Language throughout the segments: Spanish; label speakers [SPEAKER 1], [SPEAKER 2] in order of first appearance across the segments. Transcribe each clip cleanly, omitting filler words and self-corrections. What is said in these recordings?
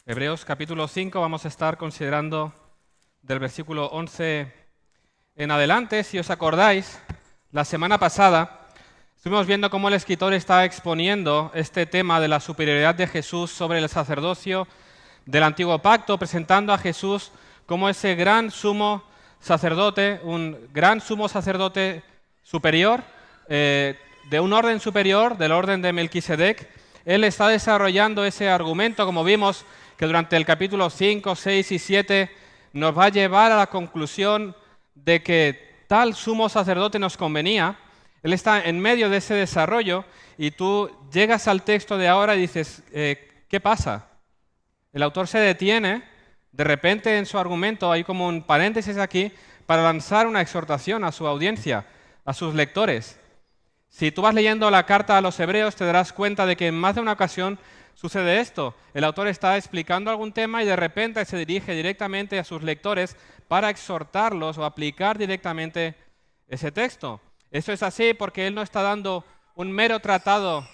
[SPEAKER 1] Hebreos capítulo 5, vamos a estar considerando del versículo 11 en adelante. Si os acordáis, la semana pasada estuvimos viendo cómo el escritor está exponiendo este tema de la superioridad de Jesús sobre el sacerdocio del Antiguo Pacto, presentando a Jesús como ese gran sumo sacerdote, un gran sumo sacerdote superior, de un orden superior, del orden de Melquisedec. Él está desarrollando ese argumento, como vimos, que durante el capítulo 5, 6 y 7 nos va a llevar a la conclusión de que tal sumo sacerdote nos convenía. Él está en medio de ese desarrollo y tú llegas al texto de ahora y dices, ¿qué pasa? El autor se detiene, de repente en su argumento hay como un paréntesis aquí para lanzar una exhortación a su audiencia, a sus lectores. Si tú vas leyendo la carta a los hebreos te darás cuenta de que en más de una ocasión sucede esto. El autor está explicando algún tema y de repente se dirige directamente a sus lectores para exhortarlos o aplicar directamente ese texto. Eso es así porque él no está dando un mero tratado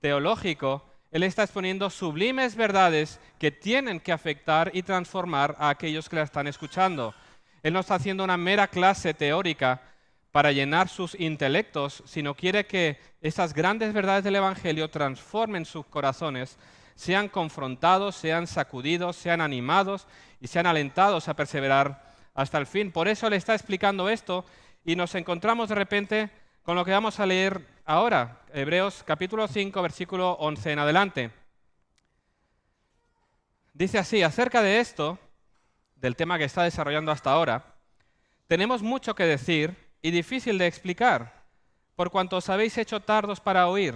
[SPEAKER 1] teológico, él está exponiendo sublimes verdades que tienen que afectar y transformar a aquellos que la están escuchando. Él no está haciendo una mera clase teórica para llenar sus intelectos, sino quiere que esas grandes verdades del Evangelio transformen sus corazones, sean confrontados, sean sacudidos, sean animados y sean alentados a perseverar hasta el fin. Por eso le está explicando esto y nos encontramos de repente con lo que vamos a leer ahora, Hebreos capítulo 5, versículo 11 en adelante. Dice así, acerca de esto, del tema que está desarrollando hasta ahora, tenemos mucho que decir y difícil de explicar, por cuanto os habéis hecho tardos para oír,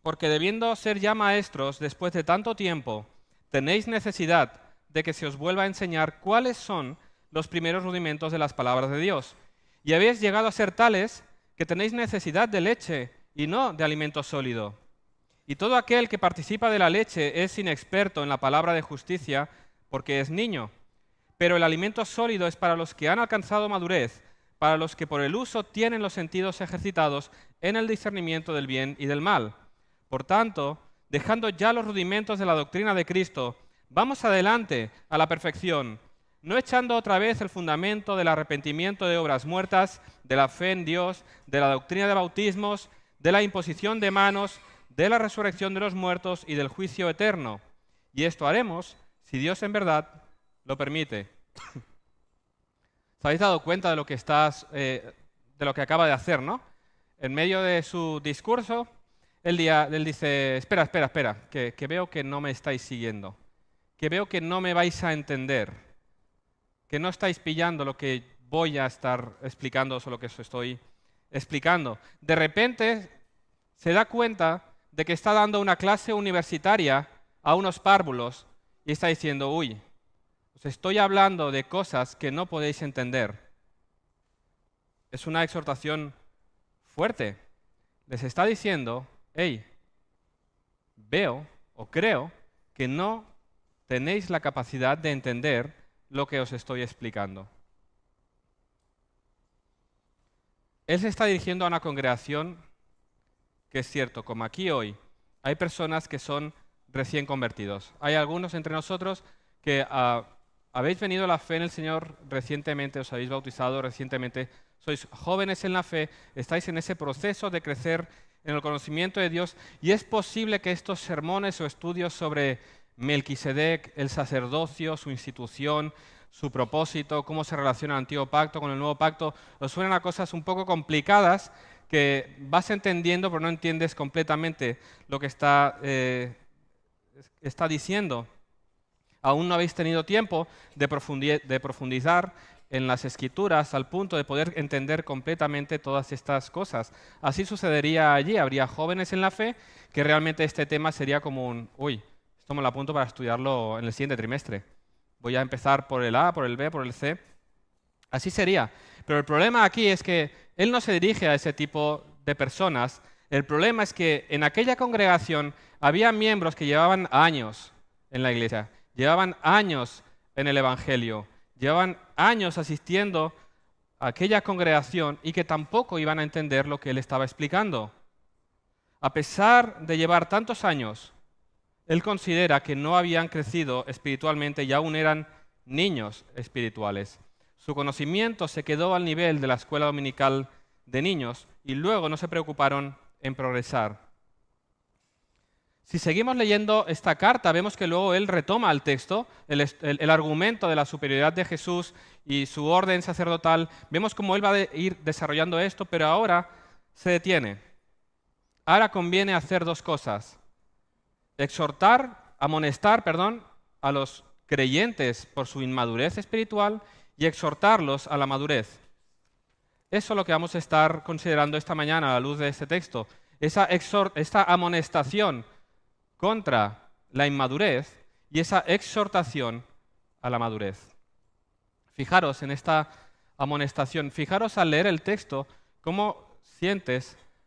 [SPEAKER 1] porque debiendo ser ya maestros después de tanto tiempo, tenéis necesidad de que se os vuelva a enseñar cuáles son los primeros rudimentos de las palabras de Dios. Y habéis llegado a ser tales que tenéis necesidad de leche y no de alimento sólido. Y todo aquel que participa de la leche es inexperto en la palabra de justicia, porque es niño. Pero el alimento sólido es para los que han alcanzado madurez, para los que por el uso tienen los sentidos ejercitados en el discernimiento del bien y del mal. Por tanto, dejando ya los rudimentos de la doctrina de Cristo, vamos adelante a la perfección, no echando otra vez el fundamento del arrepentimiento de obras muertas, de la fe en Dios, de la doctrina de bautismos, de la imposición de manos, de la resurrección de los muertos y del juicio eterno. Y esto haremos si Dios en verdad lo permite. ¿Os habéis dado cuenta de lo que de lo que acaba de hacer, no? En medio de su discurso, él dice, espera, que veo que no me estáis siguiendo, que veo que no me vais a entender, que no estáis pillando lo que voy a estar explicándoos o lo que os estoy explicando. De repente se da cuenta de que está dando una clase universitaria a unos párvulos y está diciendo, uy, os estoy hablando de cosas que no podéis entender. Es una exhortación fuerte. Les está diciendo, hey, veo o creo que no tenéis la capacidad de entender lo que os estoy explicando. Él se está dirigiendo a una congregación que es cierto, como aquí hoy, hay personas que son recién convertidos. Hay algunos entre nosotros que habéis venido a la fe en el Señor recientemente, os habéis bautizado recientemente, sois jóvenes en la fe, estáis en ese proceso de crecer en el conocimiento de Dios y es posible que estos sermones o estudios sobre Melquisedec, el sacerdocio, su institución, su propósito, cómo se relaciona el Antiguo Pacto con el Nuevo Pacto, os suenan a cosas un poco complicadas que vas entendiendo pero no entiendes completamente lo que está diciendo. Aún no habéis tenido tiempo de profundizar en las Escrituras al punto de poder entender completamente todas estas cosas. Así sucedería allí. Habría jóvenes en la fe que realmente este tema sería como un, uy, esto me lo apunto para estudiarlo en el siguiente trimestre. Voy a empezar por el A, por el B, por el C. Así sería. Pero el problema aquí es que él no se dirige a ese tipo de personas. El problema es que en aquella congregación había miembros que llevaban años en la iglesia. Llevaban años en el Evangelio, llevaban años asistiendo a aquella congregación y que tampoco iban a entender lo que él estaba explicando. A pesar de llevar tantos años, él considera que no habían crecido espiritualmente y aún eran niños espirituales. Su conocimiento se quedó al nivel de la escuela dominical de niños y luego no se preocuparon en progresar. Si seguimos leyendo esta carta, vemos que luego él retoma el texto, el argumento de la superioridad de Jesús y su orden sacerdotal. Vemos cómo él va a ir desarrollando esto, pero ahora se detiene. Ahora conviene hacer dos cosas. Amonestar a los creyentes por su inmadurez espiritual y exhortarlos a la madurez. Eso es lo que vamos a estar considerando esta mañana a la luz de este texto. Esta amonestación contra la inmadurez y esa exhortación a la madurez. Fijaros en esta amonestación, fijaros al leer el texto cómo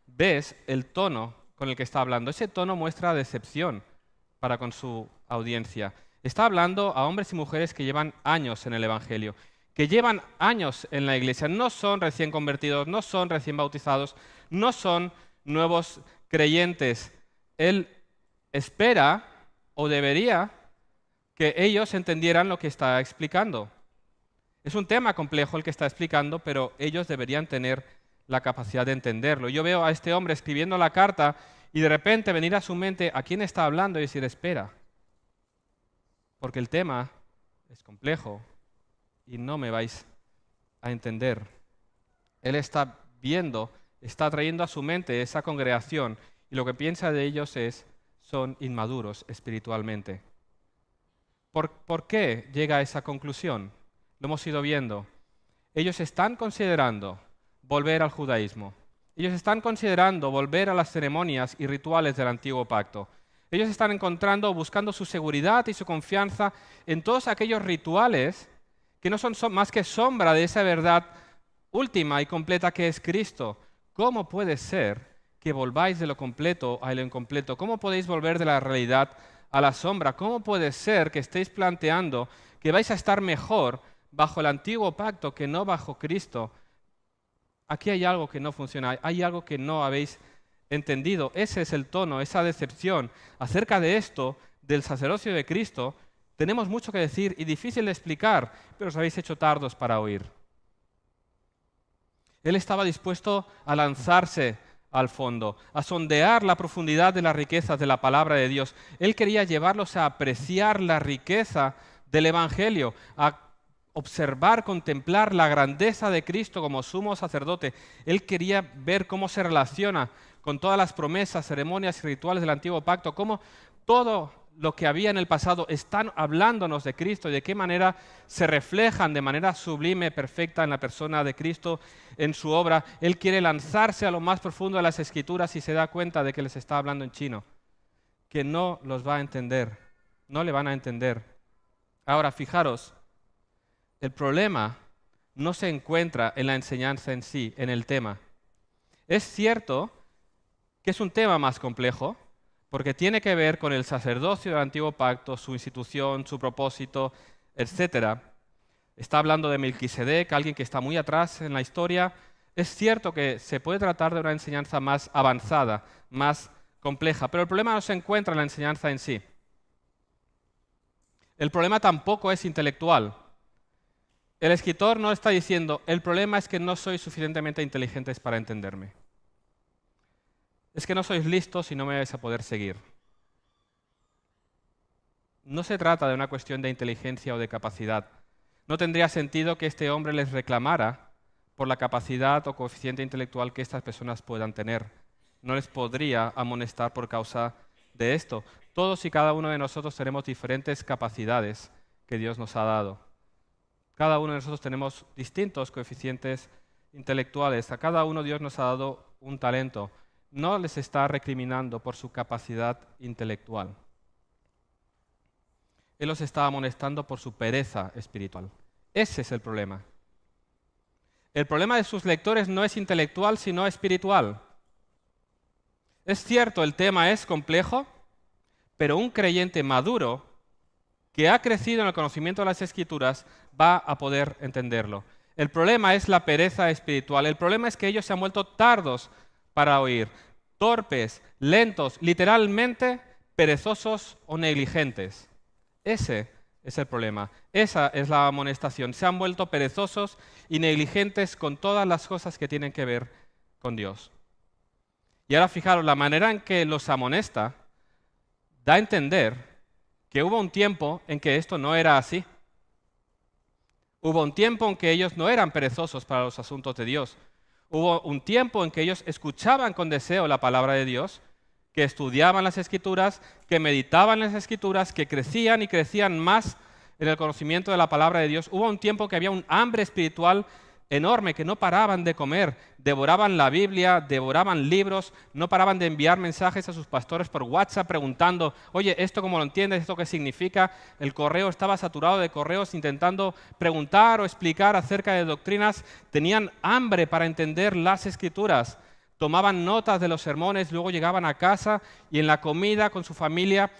[SPEAKER 1] ves el tono con el que está hablando. Ese tono muestra decepción para con su audiencia. Está hablando a hombres y mujeres que llevan años en el Evangelio, que llevan años en la iglesia, no son recién convertidos, no son recién bautizados, no son nuevos creyentes. Él espera o debería que ellos entendieran lo que está explicando. Es un tema complejo el que está explicando, pero ellos deberían tener la capacidad de entenderlo. Yo veo a este hombre escribiendo la carta y de repente venir a su mente a quién está hablando y decir, espera, porque el tema es complejo y no me vais a entender. Él está viendo, está trayendo a su mente esa congregación y lo que piensa de ellos son inmaduros espiritualmente. ¿Por qué llega a esa conclusión? Lo hemos ido viendo. Ellos están considerando volver al judaísmo. Ellos están considerando volver a las ceremonias y rituales del antiguo pacto. Ellos están buscando su seguridad y su confianza en todos aquellos rituales que no son más que sombra de esa verdad última y completa que es Cristo. ¿Cómo puede ser que volváis de lo completo a lo incompleto? ¿Cómo podéis volver de la realidad a la sombra? ¿Cómo puede ser que estéis planteando que vais a estar mejor bajo el antiguo pacto que no bajo Cristo? Aquí hay algo que no funciona, hay algo que no habéis entendido. Ese es el tono, esa decepción. Acerca de esto, del sacerdocio de Cristo, tenemos mucho que decir y difícil de explicar, pero os habéis hecho tardos para oír. Él estaba dispuesto a lanzarse al fondo, a sondear la profundidad de las riquezas de la palabra de Dios. Él quería llevarlos a apreciar la riqueza del Evangelio, a observar, contemplar la grandeza de Cristo como sumo sacerdote. Él quería ver cómo se relaciona con todas las promesas, ceremonias y rituales del antiguo pacto, cómo todo lo que había en el pasado están hablándonos de Cristo y de qué manera se reflejan de manera sublime, perfecta en la persona de Cristo, en su obra. Él quiere lanzarse a lo más profundo de las Escrituras y se da cuenta de que les está hablando en chino, que no los va a entender, no le van a entender. Ahora, fijaros, el problema no se encuentra en la enseñanza en sí, en el tema. Es cierto que es un tema más complejo, porque tiene que ver con el sacerdocio del antiguo pacto, su institución, su propósito, etc. Está hablando de Melquisedec, alguien que está muy atrás en la historia. Es cierto que se puede tratar de una enseñanza más avanzada, más compleja, pero el problema no se encuentra en la enseñanza en sí. El problema tampoco es intelectual. El escritor no está diciendo, el problema es que no sois suficientemente inteligentes para entenderme. Es que no sois listos y no me vais a poder seguir. No se trata de una cuestión de inteligencia o de capacidad. No tendría sentido que este hombre les reclamara por la capacidad o coeficiente intelectual que estas personas puedan tener. No les podría amonestar por causa de esto. Todos y cada uno de nosotros tenemos diferentes capacidades que Dios nos ha dado. Cada uno de nosotros tenemos distintos coeficientes intelectuales. A cada uno Dios nos ha dado un talento. No les está recriminando por su capacidad intelectual. Él los está amonestando por su pereza espiritual. Ese es el problema. El problema de sus lectores no es intelectual, sino espiritual. Es cierto, el tema es complejo, pero un creyente maduro que ha crecido en el conocimiento de las Escrituras va a poder entenderlo. El problema es la pereza espiritual. El problema es que ellos se han vuelto tardos para oír, torpes, lentos, literalmente perezosos o negligentes. Ese es el problema. Esa es la amonestación. Se han vuelto perezosos y negligentes con todas las cosas que tienen que ver con Dios. Y ahora fijaros, la manera en que los amonesta da a entender que hubo un tiempo en que esto no era así. Hubo un tiempo en que ellos no eran perezosos para los asuntos de Dios. Hubo un tiempo en que ellos escuchaban con deseo la palabra de Dios, que estudiaban las Escrituras, que meditaban en las Escrituras, que crecían y crecían más en el conocimiento de la palabra de Dios. Hubo un tiempo que había un hambre espiritual enorme, que no paraban de comer, devoraban la Biblia, devoraban libros, no paraban de enviar mensajes a sus pastores por WhatsApp preguntando, oye, ¿esto cómo lo entiendes? ¿Esto qué significa? El correo estaba saturado de correos intentando preguntar o explicar acerca de doctrinas. Tenían hambre para entender las Escrituras. Tomaban notas de los sermones, luego llegaban a casa y en la comida con su familia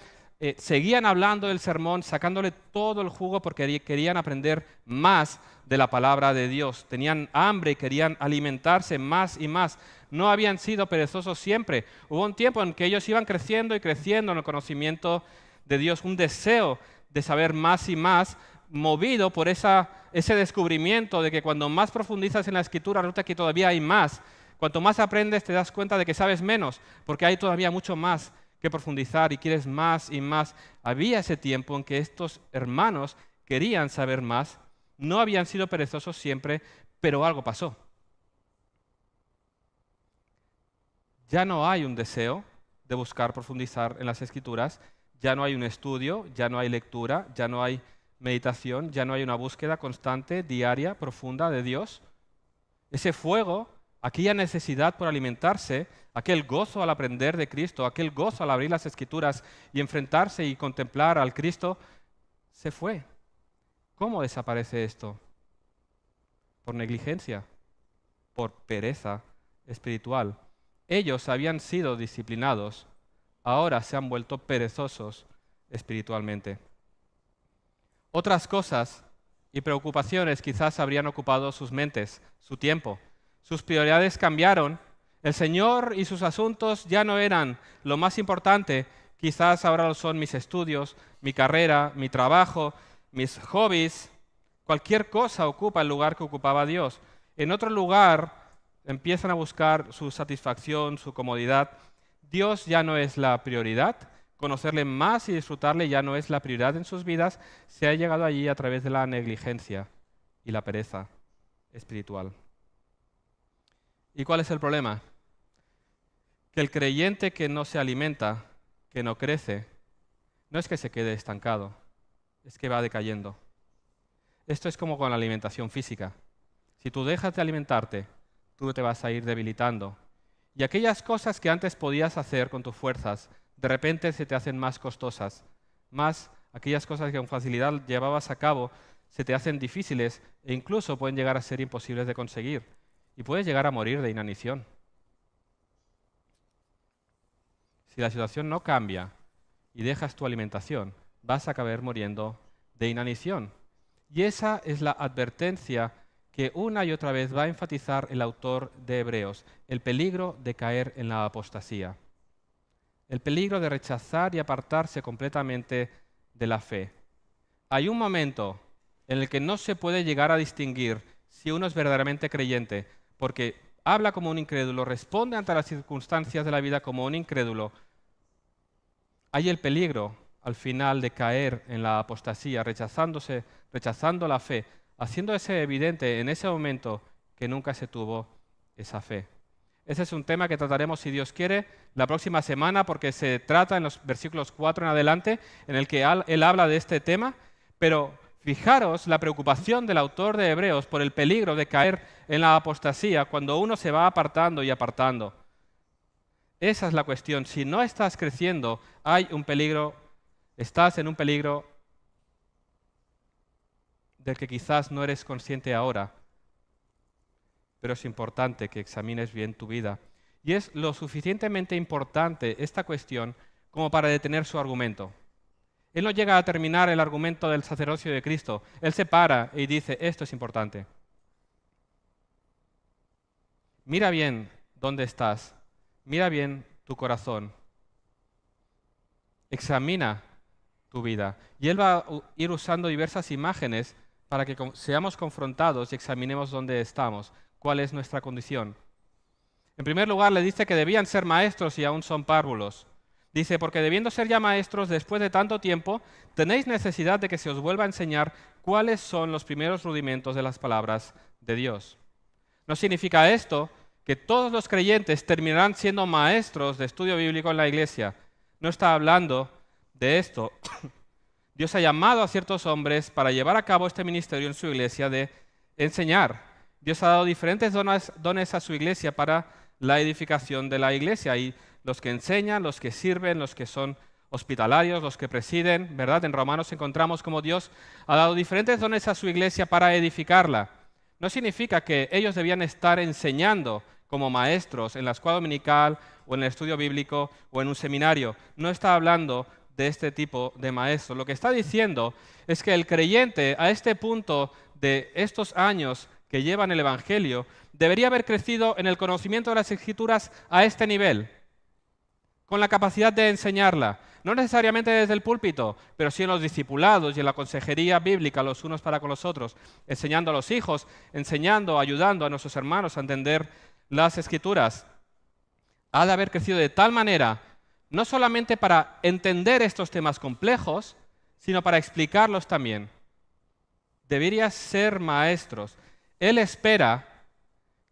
[SPEAKER 1] seguían hablando del sermón, sacándole todo el jugo porque querían aprender más de la palabra de Dios. Tenían hambre y querían alimentarse más y más. No habían sido perezosos siempre. Hubo un tiempo en que ellos iban creciendo y creciendo en el conocimiento de Dios, un deseo de saber más y más, movido por ese descubrimiento de que cuando más profundizas en la Escritura, resulta que todavía hay más. Cuanto más aprendes, te das cuenta de que sabes menos, porque hay todavía mucho más que profundizar y quieres más y más. Había ese tiempo en que estos hermanos querían saber más, no habían sido perezosos siempre, pero algo pasó. Ya no hay un deseo de buscar profundizar en las Escrituras, ya no hay un estudio, ya no hay lectura, ya no hay meditación, ya no hay una búsqueda constante, diaria, profunda de Dios. Ese fuego, aquella necesidad por alimentarse, aquel gozo al aprender de Cristo, aquel gozo al abrir las Escrituras y enfrentarse y contemplar al Cristo, se fue. ¿Cómo desaparece esto? Por negligencia, por pereza espiritual. Ellos habían sido disciplinados, ahora se han vuelto perezosos espiritualmente. Otras cosas y preocupaciones quizás habrían ocupado sus mentes, su tiempo. Sus prioridades cambiaron. El Señor y sus asuntos ya no eran lo más importante. Quizás ahora lo son mis estudios, mi carrera, mi trabajo, mis hobbies. Cualquier cosa ocupa el lugar que ocupaba Dios. En otro lugar empiezan a buscar su satisfacción, su comodidad. Dios ya no es la prioridad. Conocerle más y disfrutarle ya no es la prioridad en sus vidas. Se ha llegado allí a través de la negligencia y la pereza espiritual. ¿Y cuál es el problema? Que el creyente que no se alimenta, que no crece, no es que se quede estancado, es que va decayendo. Esto es como con la alimentación física. Si tú dejas de alimentarte, tú te vas a ir debilitando. Y aquellas cosas que antes podías hacer con tus fuerzas, de repente se te hacen más costosas. Más aquellas cosas que con facilidad llevabas a cabo, se te hacen difíciles e incluso pueden llegar a ser imposibles de conseguir. Y puedes llegar a morir de inanición. Si la situación no cambia y dejas tu alimentación, vas a acabar muriendo de inanición. Y esa es la advertencia que una y otra vez va a enfatizar el autor de Hebreos, el peligro de caer en la apostasía, el peligro de rechazar y apartarse completamente de la fe. Hay un momento en el que no se puede llegar a distinguir si uno es verdaderamente creyente, porque habla como un incrédulo, responde ante las circunstancias de la vida como un incrédulo. Hay el peligro al final de caer en la apostasía, rechazando la fe, haciéndose evidente en ese momento que nunca se tuvo esa fe. Ese es un tema que trataremos, si Dios quiere, la próxima semana, porque se trata en los versículos 4 en adelante, en el que él habla de este tema, pero fijaros la preocupación del autor de Hebreos por el peligro de caer en la apostasía cuando uno se va apartando y apartando. Esa es la cuestión. Si no estás creciendo, hay un peligro, estás en un peligro del que quizás no eres consciente ahora, pero es importante que examines bien tu vida. Y es lo suficientemente importante esta cuestión como para detener su argumento. Él no llega a terminar el argumento del sacerdocio de Cristo. Él se para y dice, esto es importante. Mira bien dónde estás. Mira bien tu corazón. examina tu vida. Y Él va a ir usando diversas imágenes para que seamos confrontados y examinemos dónde estamos, cuál es nuestra condición. En primer lugar, le dice que debían ser maestros y aún son párvulos. Dice, porque debiendo ser ya maestros después de tanto tiempo, tenéis necesidad de que se os vuelva a enseñar cuáles son los primeros rudimentos de las palabras de Dios. No significa esto que todos los creyentes terminarán siendo maestros de estudio bíblico en la iglesia. No está hablando de esto. Dios ha llamado a ciertos hombres para llevar a cabo este ministerio en su iglesia de enseñar. Dios ha dado diferentes dones a su iglesia para la edificación de la iglesia. Hay los que enseñan, los que sirven, los que son hospitalarios, los que presiden, ¿verdad? En Romanos encontramos cómo Dios ha dado diferentes dones a su iglesia para edificarla. No significa que ellos debían estar enseñando como maestros en la escuela dominical o en el estudio bíblico o en un seminario. No está hablando de este tipo de maestros. Lo que está diciendo es que el creyente a este punto de estos años que llevan el Evangelio debería haber crecido en el conocimiento de las Escrituras a este nivel, con la capacidad de enseñarla. No necesariamente desde el púlpito, pero sí en los discipulados y en la consejería bíblica los unos para con los otros, enseñando a los hijos, enseñando, ayudando a nuestros hermanos a entender las Escrituras. Ha de haber crecido de tal manera, no solamente para entender estos temas complejos, sino para explicarlos también. Deberías ser maestros. Él espera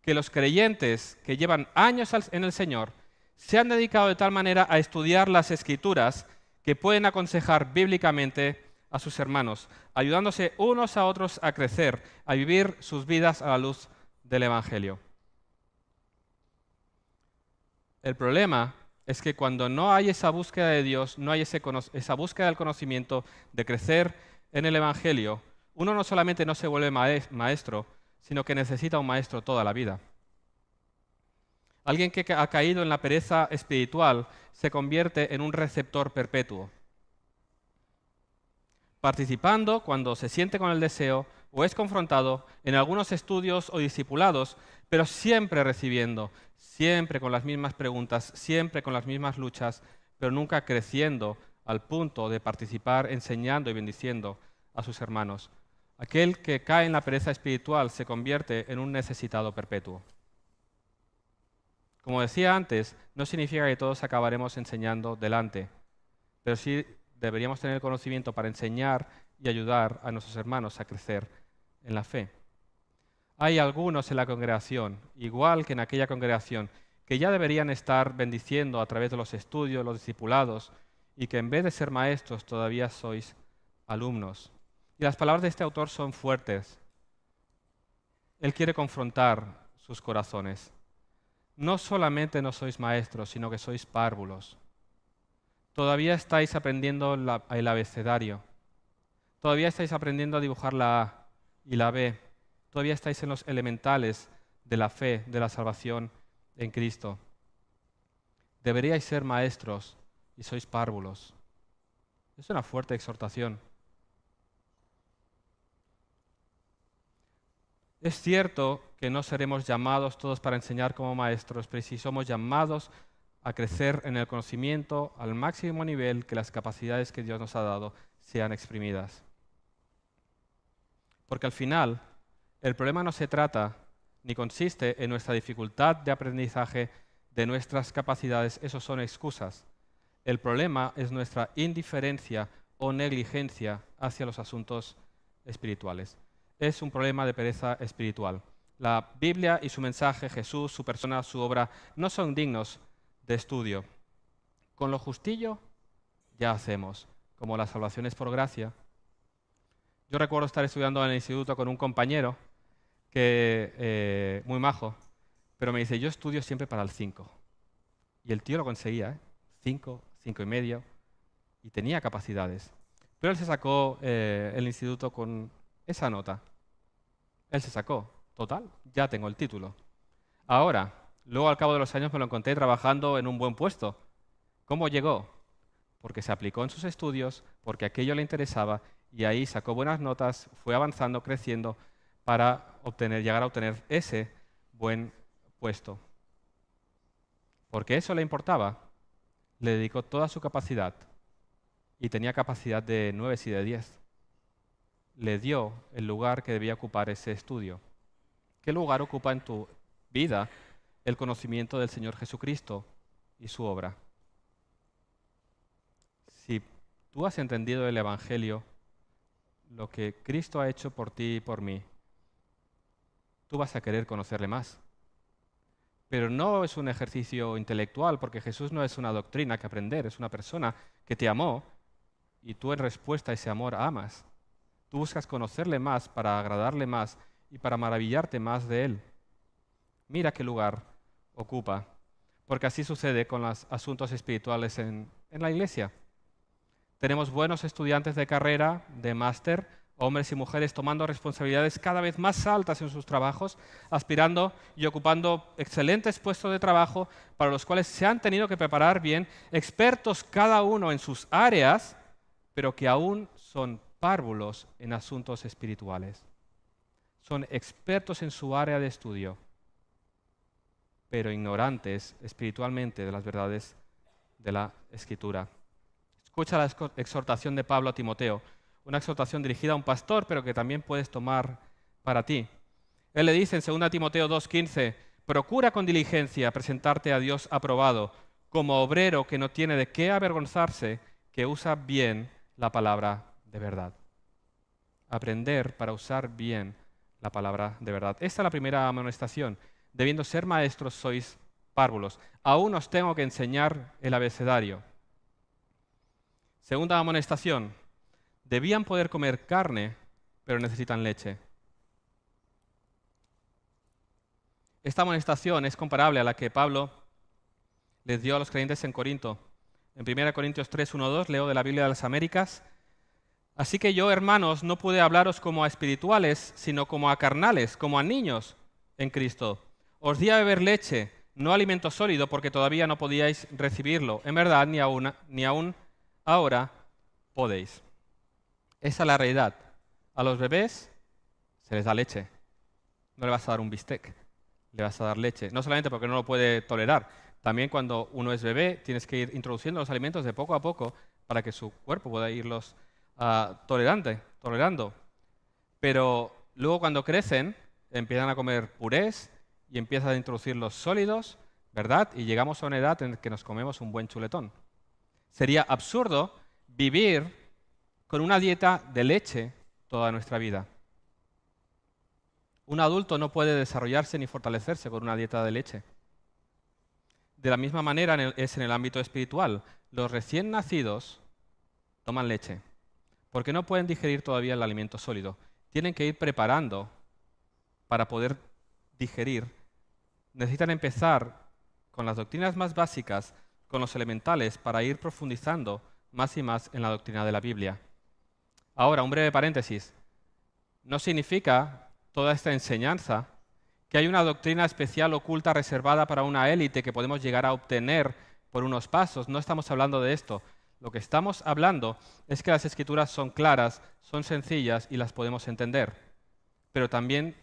[SPEAKER 1] que los creyentes que llevan años en el Señor se han dedicado de tal manera a estudiar las Escrituras que pueden aconsejar bíblicamente a sus hermanos, ayudándose unos a otros a crecer, a vivir sus vidas a la luz del Evangelio. El problema es que cuando no hay esa búsqueda de Dios, no hay esa búsqueda del conocimiento, de crecer en el Evangelio, uno no solamente no se vuelve maestro, sino que necesita un maestro toda la vida. Alguien que ha caído en la pereza espiritual se convierte en un receptor perpetuo, participando cuando se siente con el deseo o es confrontado en algunos estudios o discipulados, pero siempre recibiendo, siempre con las mismas preguntas, siempre con las mismas luchas, pero nunca creciendo al punto de participar enseñando y bendiciendo a sus hermanos. Aquel que cae en la pereza espiritual se convierte en un necesitado perpetuo. Como decía antes, no significa que todos acabaremos enseñando delante, pero sí deberíamos tener el conocimiento para enseñar y ayudar a nuestros hermanos a crecer en la fe. Hay algunos en la congregación, igual que en aquella congregación, que ya deberían estar bendiciendo a través de los estudios, los discipulados, y que en vez de ser maestros todavía sois alumnos. Y las palabras de este autor son fuertes. Él quiere confrontar sus corazones. No solamente no sois maestros, sino que sois párvulos. Todavía estáis aprendiendo el abecedario. Todavía estáis aprendiendo a dibujar la A y la B. Todavía estáis en los elementales de la fe, de la salvación en Cristo. Deberíais ser maestros y sois párvulos. Es una fuerte exhortación. Es cierto que no seremos llamados todos para enseñar como maestros, pero sí somos llamados a crecer en el conocimiento al máximo nivel que las capacidades que Dios nos ha dado sean exprimidas. Porque al final, el problema no se trata ni consiste en nuestra dificultad de aprendizaje de nuestras capacidades, esos son excusas. El problema es nuestra indiferencia o negligencia hacia los asuntos espirituales. Es un problema de pereza espiritual. La Biblia y su mensaje, Jesús, su persona, su obra, no son dignos de estudio. Con lo justillo ya hacemos, como la salvación es por gracia. Yo recuerdo estar estudiando en el instituto con un compañero que muy majo, pero me dice, yo estudio siempre para el 5. Y el tío lo conseguía, 5, 5,5, y tenía capacidades. Pero él se sacó el instituto con esa nota. Él se sacó. Total, ya tengo el título. Ahora, luego al cabo de los años me lo encontré trabajando en un buen puesto. ¿Cómo llegó? Porque se aplicó en sus estudios, porque aquello le interesaba, y ahí sacó buenas notas, fue avanzando, creciendo, para llegar a obtener ese buen puesto. Porque eso le importaba. Le dedicó toda su capacidad. y tenía capacidad de 9 y de 10. Le dio el lugar que debía ocupar ese estudio. ¿Qué lugar ocupa en tu vida el conocimiento del Señor Jesucristo y su obra? Si tú has entendido el Evangelio, lo que Cristo ha hecho por ti y por mí, tú vas a querer conocerle más. Pero no es un ejercicio intelectual, porque Jesús no es una doctrina que aprender, es una persona que te amó y tú en respuesta a ese amor amas. Tú buscas conocerle más para agradarle más y para maravillarte más de Él. Mira qué lugar ocupa, porque así sucede con los asuntos espirituales en la iglesia. Tenemos buenos estudiantes de carrera, de máster, hombres y mujeres tomando responsabilidades cada vez más altas en sus trabajos, aspirando y ocupando excelentes puestos de trabajo para los cuales se han tenido que preparar bien, expertos cada uno en sus áreas, pero que aún son párvulos en asuntos espirituales. Son expertos en su área de estudio, pero ignorantes espiritualmente de las verdades de la Escritura. Escucha la exhortación de Pablo a Timoteo, una exhortación dirigida a un pastor, pero que también puedes tomar para ti. Él le dice en 2 Timoteo 2:15, procura con diligencia presentarte a Dios aprobado, como obrero que no tiene de qué avergonzarse, que usa bien la palabra de verdad. Aprender para usar bien la palabra de verdad. Esta es la primera amonestación. Debiendo ser maestros sois párvulos. Aún os tengo que enseñar el abecedario. Segunda amonestación. Debían poder comer carne, pero necesitan leche. Esta amonestación es comparable a la que Pablo les dio a los creyentes en Corinto. En 1 Corintios 3, 1, 2, leo de la Biblia de las Américas. Así que yo, hermanos, no pude hablaros como a espirituales, sino como a carnales, como a niños en Cristo. Os di a beber leche, no alimento sólido, porque todavía no podíais recibirlo. En verdad, ni aún ahora podéis. Esa es la realidad. A los bebés se les da leche. No le vas a dar un bistec, le vas a dar leche. No solamente porque no lo puede tolerar, también cuando uno es bebé tienes que ir introduciendo los alimentos de poco a poco para que su cuerpo pueda irlos tolerando. Pero luego cuando crecen empiezan a comer purés y empiezan a introducir los sólidos, ¿verdad? Y llegamos a una edad en la que nos comemos un buen chuletón. Sería absurdo vivir con una dieta de leche toda nuestra vida. Un adulto no puede desarrollarse ni fortalecerse con una dieta de leche. De la misma manera es en el ámbito espiritual. Los recién nacidos toman leche porque no pueden digerir todavía el alimento sólido. Tienen que ir preparando para poder digerir. Necesitan empezar con las doctrinas más básicas, con los elementales, para ir profundizando más y más en la doctrina de la Biblia. Ahora, un breve paréntesis. No significa toda esta enseñanza que hay una doctrina especial oculta reservada para una élite que podemos llegar a obtener por unos pasos. No estamos hablando de esto. Lo que estamos hablando es que las Escrituras son claras, son sencillas y las podemos entender. Pero también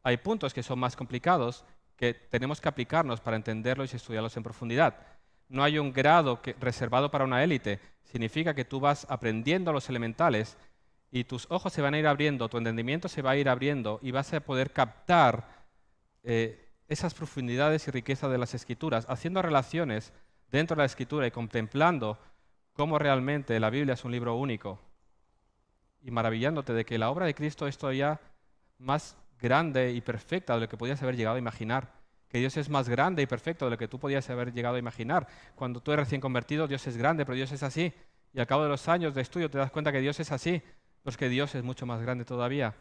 [SPEAKER 1] hay puntos que son más complicados que tenemos que aplicarnos para entenderlos y estudiarlos en profundidad. No hay un grado reservado para una élite. Significa que tú vas aprendiendo los elementales y tus ojos se van a ir abriendo, tu entendimiento se va a ir abriendo y vas a poder captar esas profundidades y riquezas de las Escrituras, haciendo relaciones dentro de la Escritura y contemplando cómo realmente la Biblia es un libro único y maravillándote de que la obra de Cristo es todavía más grande y perfecta de lo que podías haber llegado a imaginar, que Dios es más grande y perfecto de lo que tú podías haber llegado a imaginar. Cuando tú eres recién convertido, Dios es grande, pero Dios es así. Y al cabo de los años de estudio te das cuenta que Dios es así, pues que Dios es mucho más grande todavía.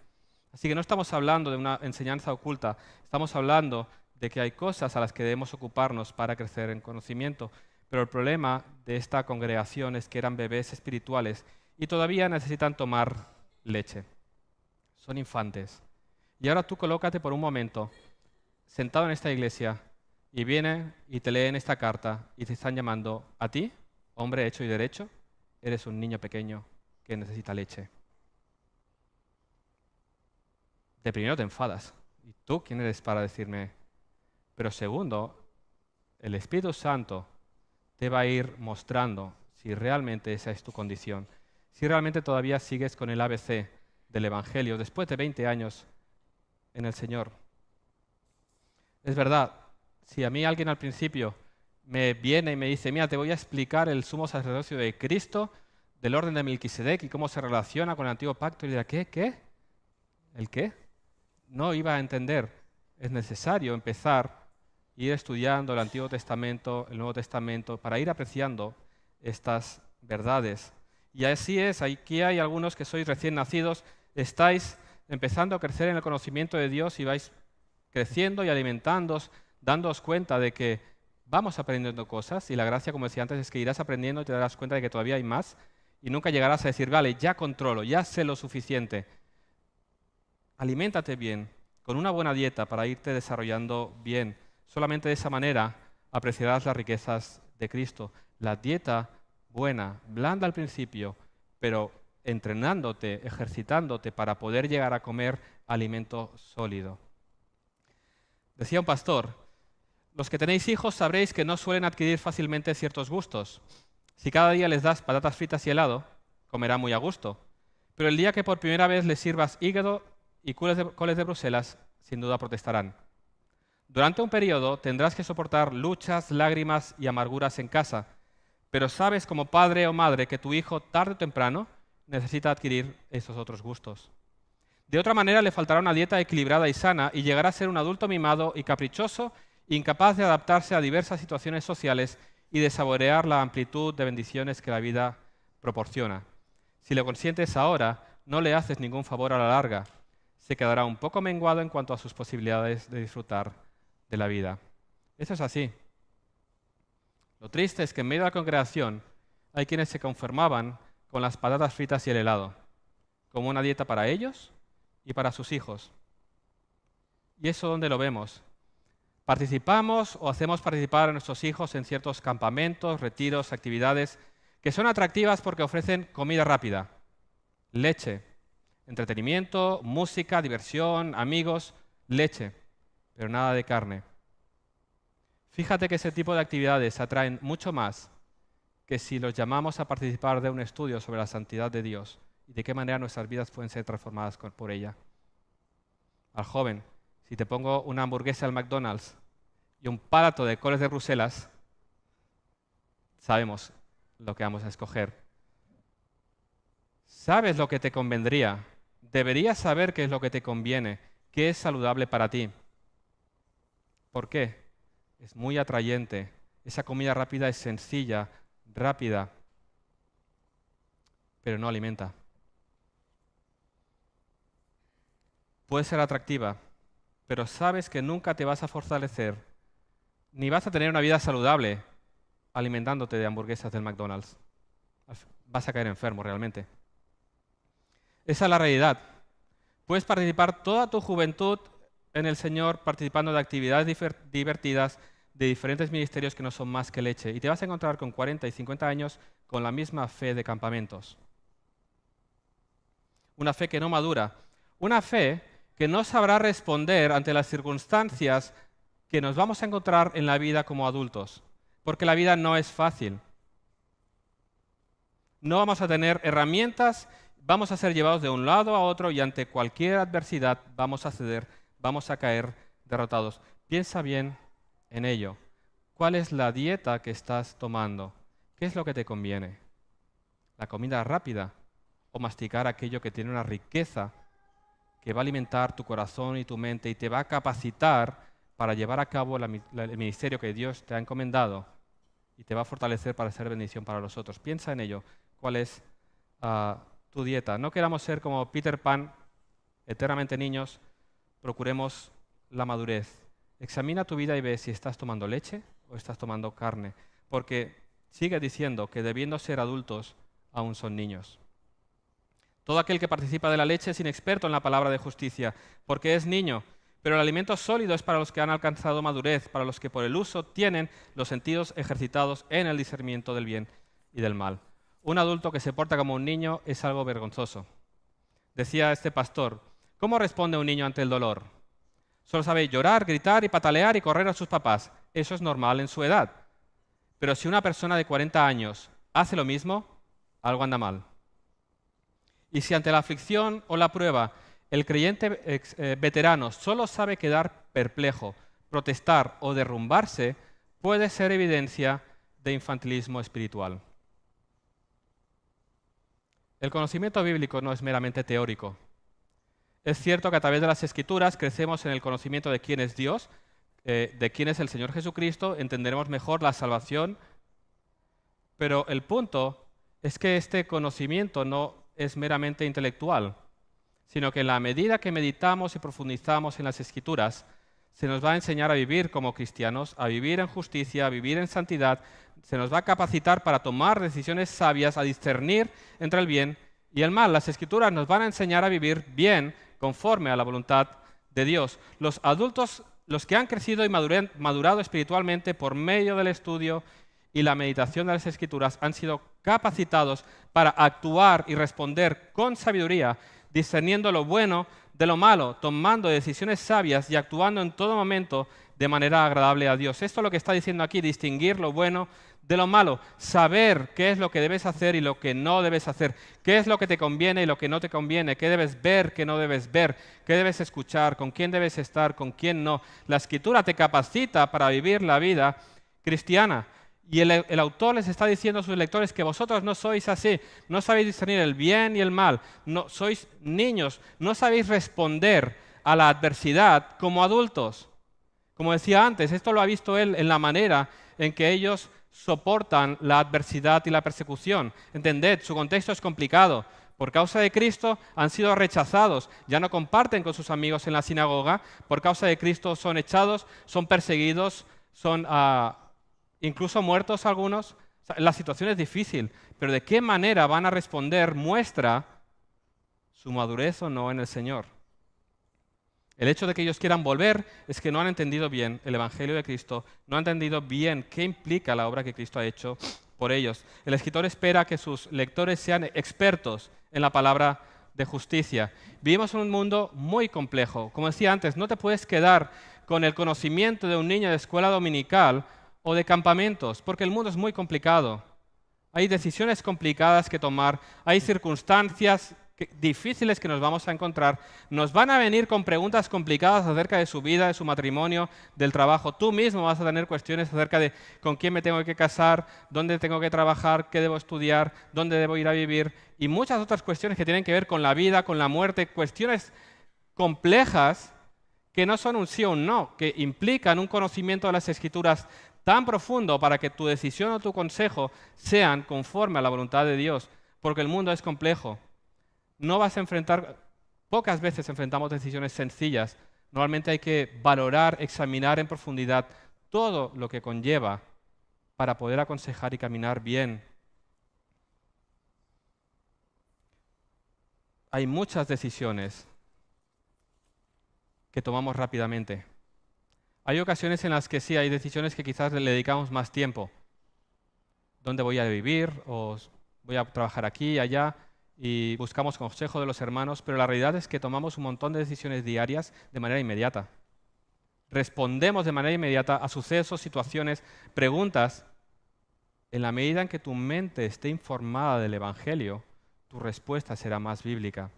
[SPEAKER 1] Así que no estamos hablando de una enseñanza oculta, estamos hablando de que hay cosas a las que debemos ocuparnos para crecer en conocimiento. Pero el problema de esta congregación es que eran bebés espirituales y todavía necesitan tomar leche. Son infantes. Y ahora tú colócate por un momento sentado en esta iglesia y vienen y te leen esta carta y te están llamando a ti, hombre hecho y derecho, eres un niño pequeño que necesita leche. De primero te enfadas. ¿Y tú quién eres para decirme? Pero segundo, el Espíritu Santo te va a ir mostrando si realmente esa es tu condición, si realmente todavía sigues con el ABC del Evangelio después de 20 años en el Señor. Es verdad, si a mí alguien al principio me viene y me dice, mira, te voy a explicar el sumo sacerdocio de Cristo, del orden de Melquisedec y cómo se relaciona con el antiguo pacto, y dirá, ¿qué? ¿El qué? No iba a entender. Es necesario empezar a ir estudiando el Antiguo Testamento, el Nuevo Testamento, para ir apreciando estas verdades. Y así es, aquí hay algunos que sois recién nacidos, estáis empezando a crecer en el conocimiento de Dios y vais creciendo y alimentándoos, dándoos cuenta de que vamos aprendiendo cosas, y la gracia, como decía antes, es que irás aprendiendo y te darás cuenta de que todavía hay más, y nunca llegarás a decir, vale, ya controlo, ya sé lo suficiente. Aliméntate bien, con una buena dieta para irte desarrollando bien. Solamente de esa manera apreciarás las riquezas de Cristo. La dieta buena, blanda al principio, pero entrenándote, ejercitándote para poder llegar a comer alimento sólido. Decía un pastor, los que tenéis hijos sabréis que no suelen adquirir fácilmente ciertos gustos. Si cada día les das patatas fritas y helado, comerán muy a gusto. Pero el día que por primera vez les sirvas hígado y coles de Bruselas, sin duda protestarán. Durante un periodo tendrás que soportar luchas, lágrimas y amarguras en casa, pero sabes como padre o madre que tu hijo tarde o temprano necesita adquirir esos otros gustos. De otra manera le faltará una dieta equilibrada y sana y llegará a ser un adulto mimado y caprichoso, incapaz de adaptarse a diversas situaciones sociales y de saborear la amplitud de bendiciones que la vida proporciona. Si lo consientes ahora, no le haces ningún favor a la larga. Se quedará un poco menguado en cuanto a sus posibilidades de disfrutar de la vida. Eso es así. Lo triste es que en medio de la congregación hay quienes se conformaban con las patatas fritas y el helado, como una dieta para ellos y para sus hijos. ¿Y eso dónde lo vemos? Participamos o hacemos participar a nuestros hijos en ciertos campamentos, retiros, actividades que son atractivas porque ofrecen comida rápida, leche, entretenimiento, música, diversión, amigos, leche, pero nada de carne. Fíjate que ese tipo de actividades atraen mucho más que si los llamamos a participar de un estudio sobre la santidad de Dios y de qué manera nuestras vidas pueden ser transformadas por ella. Al joven, si te pongo una hamburguesa al McDonald's y un plato de coles de Bruselas, sabemos lo que vamos a escoger. Sabes lo que te convendría. Deberías saber qué es lo que te conviene, qué es saludable para ti. ¿Por qué? Es muy atrayente. Esa comida rápida es sencilla, rápida, pero no alimenta. Puede ser atractiva, pero sabes que nunca te vas a fortalecer, ni vas a tener una vida saludable alimentándote de hamburguesas del McDonald's. Vas a caer enfermo realmente. Esa es la realidad. Puedes participar toda tu juventud en el Señor participando de actividades divertidas de diferentes ministerios que no son más que leche. Y te vas a encontrar con 40 y 50 años con la misma fe de campamentos. Una fe que no madura. Una fe que no sabrá responder ante las circunstancias que nos vamos a encontrar en la vida como adultos. Porque la vida no es fácil. No vamos a tener herramientas, vamos a ser llevados de un lado a otro y ante cualquier adversidad vamos a ceder, vamos a caer derrotados. Piensa bien en ello. ¿Cuál es la dieta que estás tomando? ¿Qué es lo que te conviene? ¿La comida rápida o masticar aquello que tiene una riqueza que va a alimentar tu corazón y tu mente y te va a capacitar para llevar a cabo el ministerio que Dios te ha encomendado y te va a fortalecer para ser bendición para los otros? Piensa en ello. ¿Cuál es tu dieta? No queramos ser como Peter Pan, eternamente niños. Procuremos la madurez. Examina tu vida y ve si estás tomando leche o estás tomando carne. Porque sigue diciendo que debiendo ser adultos, aún son niños. Todo aquel que participa de la leche es inexperto en la palabra de justicia, porque es niño. Pero el alimento sólido es para los que han alcanzado madurez, para los que por el uso tienen los sentidos ejercitados en el discernimiento del bien y del mal. Un adulto que se porta como un niño es algo vergonzoso. Decía este pastor, ¿cómo responde un niño ante el dolor? Solo sabe llorar, gritar y patalear y correr a sus papás. Eso es normal en su edad. Pero si una persona de 40 años hace lo mismo, algo anda mal. Y si ante la aflicción o la prueba el creyente veterano solo sabe quedar perplejo, protestar o derrumbarse, puede ser evidencia de infantilismo espiritual. El conocimiento bíblico no es meramente teórico. Es cierto que a través de las Escrituras crecemos en el conocimiento de quién es Dios, de quién es el Señor Jesucristo, entenderemos mejor la salvación, pero el punto es que este conocimiento no es meramente intelectual, sino que en la medida que meditamos y profundizamos en las Escrituras, se nos va a enseñar a vivir como cristianos, a vivir en justicia, a vivir en santidad, se nos va a capacitar para tomar decisiones sabias, a discernir entre el bien y el mal. Las Escrituras nos van a enseñar a vivir bien conforme a la voluntad de Dios. Los adultos, los que han crecido y madurado espiritualmente por medio del estudio y la meditación de las Escrituras, han sido capacitados para actuar y responder con sabiduría, discerniendo lo bueno de lo malo, tomando decisiones sabias y actuando en todo momento de manera agradable a Dios. Esto es lo que está diciendo aquí, distinguir lo bueno de lo malo, saber qué es lo que debes hacer y lo que no debes hacer, qué es lo que te conviene y lo que no te conviene, qué debes ver, qué no debes ver, qué debes escuchar, con quién debes estar, con quién no. La Escritura te capacita para vivir la vida cristiana. Y el autor les está diciendo a sus lectores que vosotros no sois así, no sabéis discernir el bien y el mal, no, sois niños, no sabéis responder a la adversidad como adultos. Como decía antes, esto lo ha visto él en la manera en que ellos soportan la adversidad y la persecución. Entended, su contexto es complicado. Por causa de Cristo han sido rechazados, ya no comparten con sus amigos en la sinagoga, por causa de Cristo son echados, son perseguidos, son incluso muertos algunos. O sea, la situación es difícil, pero de qué manera van a responder muestra su madurez o no en el Señor. El hecho de que ellos quieran volver es que no han entendido bien el Evangelio de Cristo, no han entendido bien qué implica la obra que Cristo ha hecho por ellos. El escritor espera que sus lectores sean expertos en la palabra de justicia. Vivimos en un mundo muy complejo. Como decía antes, no te puedes quedar con el conocimiento de un niño de escuela dominical o de campamentos, porque el mundo es muy complicado. Hay decisiones complicadas que tomar, hay circunstancias difíciles que nos vamos a encontrar. Nos van a venir con preguntas complicadas acerca de su vida, de su matrimonio, del trabajo. Tú mismo vas a tener cuestiones acerca de con quién me tengo que casar, dónde tengo que trabajar, qué debo estudiar, dónde debo ir a vivir y muchas otras cuestiones que tienen que ver con la vida, con la muerte, cuestiones complejas que no son un sí o un no, que implican un conocimiento de las Escrituras tan profundo para que tu decisión o tu consejo sean conforme a la voluntad de Dios, porque el mundo es complejo. No vas a enfrentar, pocas veces enfrentamos decisiones sencillas. Normalmente hay que valorar, examinar en profundidad todo lo que conlleva para poder aconsejar y caminar bien. Hay muchas decisiones que tomamos rápidamente. Hay ocasiones en las que sí, hay decisiones que quizás le dedicamos más tiempo. ¿Dónde voy a vivir? ¿O voy a trabajar aquí y allá? Y buscamos consejo de los hermanos, pero la realidad es que tomamos un montón de decisiones diarias de manera inmediata. Respondemos de manera inmediata a sucesos, situaciones, preguntas. En la medida en que tu mente esté informada del Evangelio, tu respuesta será más bíblica.